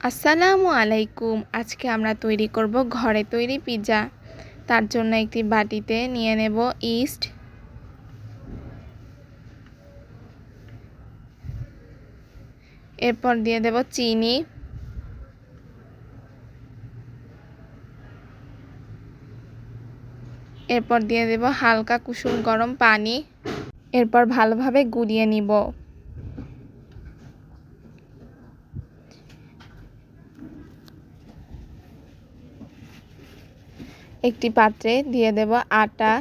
আসসালামু আলাইকুম। আজকে আমরা তৈরি করব ঘরে তৈরি পিৎজা। তার জন্য একটি বাটিতে নিয়ে নেব ইস্ট, এরপর দিয়ে দেব চিনি, এরপর দিয়ে দেব হালকা কুসুম গরম পানি, এরপর ভালোভাবে গুলিয়ে নিব। একটি পাত্রে দিয়ে দেব আটা,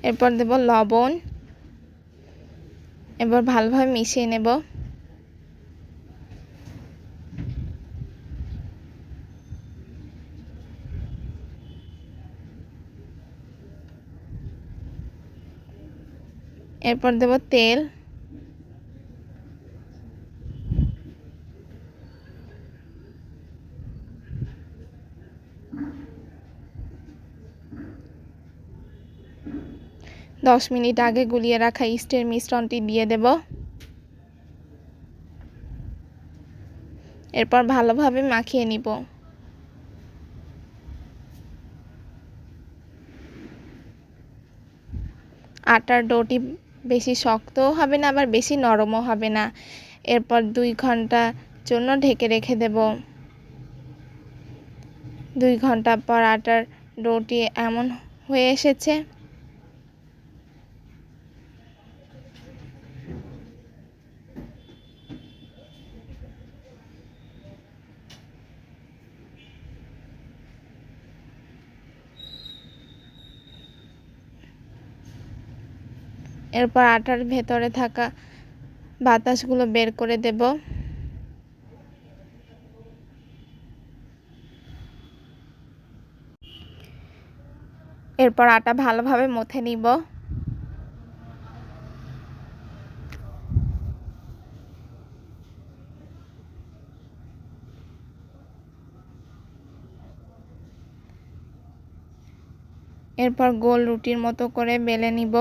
এরপর দেব লবণ, এবার ভালোভাবে মিশিয়ে নেব। এরপর দেব তেল, 10 মিনিট আগে গুলিয়ে রাখা ইস্টের মিশ্রণটি দিয়ে দেব। এরপর ভালোভাবে মাখিয়ে নিব। আটার ডোটি বেশি শক্তও হবে না, আবার বেশি নরমও হবে না। এরপর 2 ঘন্টার জন্য ঢেকে রেখে দেব। 2 ঘন্টা পর আটার ডোটি এমন হয়ে এসেছে। এরপর আটার ভেতরে থাকা বাতাসগুলো বের করে দেব। এরপর আটা ভালোভাবে মথে নিব। এরপর গোল রুটির মতো করে বেলে নিব।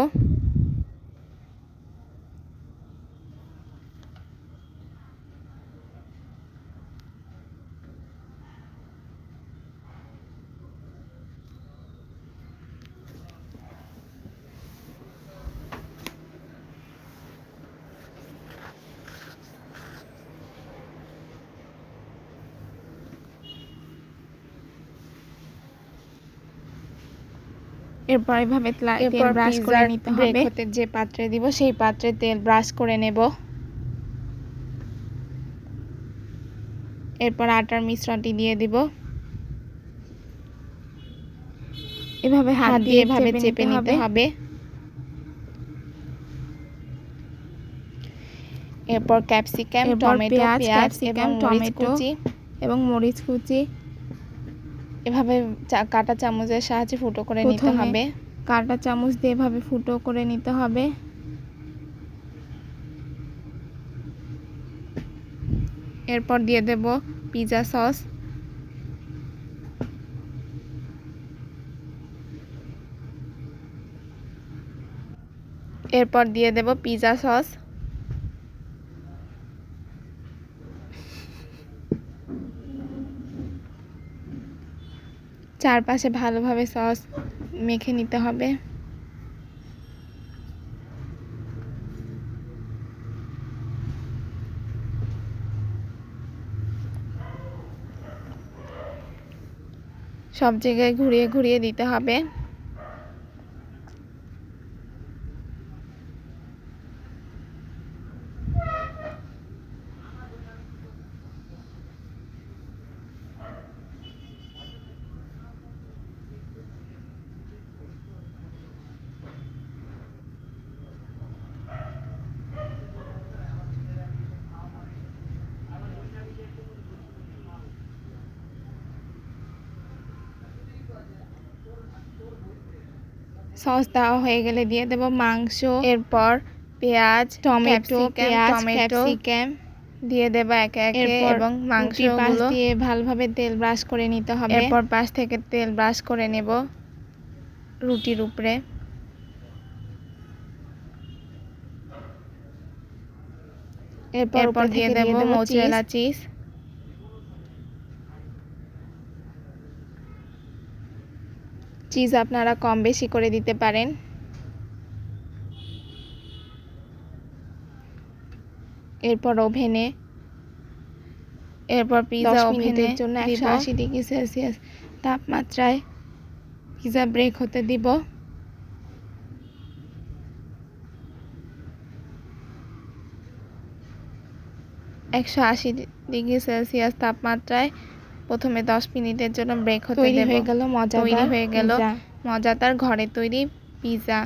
এরপর এভাবে তেল ব্রাশ করে নিতে হবে। যে পাত্রে দিব সেই পাত্রে তেল ব্রাশ করে নেব। এরপর আটার মিশ্রণটি দিয়ে দিব। এভাবে হাত দিয়ে এভাবে চেপে নিতে হবে। এরপর ক্যাপসিকাম, টমেটো, পেঁয়াজ এবং মরিচ কুচি এভাবে কাঁটা চামচের সাহায্যে ফুটো করে নিতে হবে। কাঁটা চামচ দিয়ে এভাবে ফুটো করে নিতে হবে। এরপর দিয়ে দেব পিৎজা সস, এরপর দিয়ে দেব পিৎজা সস, চারপাশে ভালোভাবে সস মেখে নিতে হবে। সব জায়গায় ঘুরিয়ে ঘুরিয়ে দিতে হবে। সস দেওয়া হয়ে গেলে দিয়ে দেব মাংস, এরপর পেঁয়াজ, টমেটো, ক্যাপসিকাম দিয়ে দেব একে একে এবং মাংসগুলো দিয়ে ভালোভাবে তেল ব্রাশ করে নিতে হবে। এরপর পাশ থেকে তেল ব্রাশ করে নেব। রুটির উপরে। এরপর দিয়ে দেব মোজারেলা চিজ। চিজ আপনারা কম বেশি করে দিতে পারেন। এরপর ওভেনে, পিৎজা ওভেনের জন্য 180 ডিগ্রি সেলসিয়াস তাপমাত্রায় পিৎজা বেক হতে দিব। 180 ডিগ্রি সেলসিয়াস তাপমাত্রায় প্রথমে 10 মিনিটের জন্য বেক হতে দেব। তৈরি হয়ে গেল মজাদার ঘরে তৈরি পিৎজা।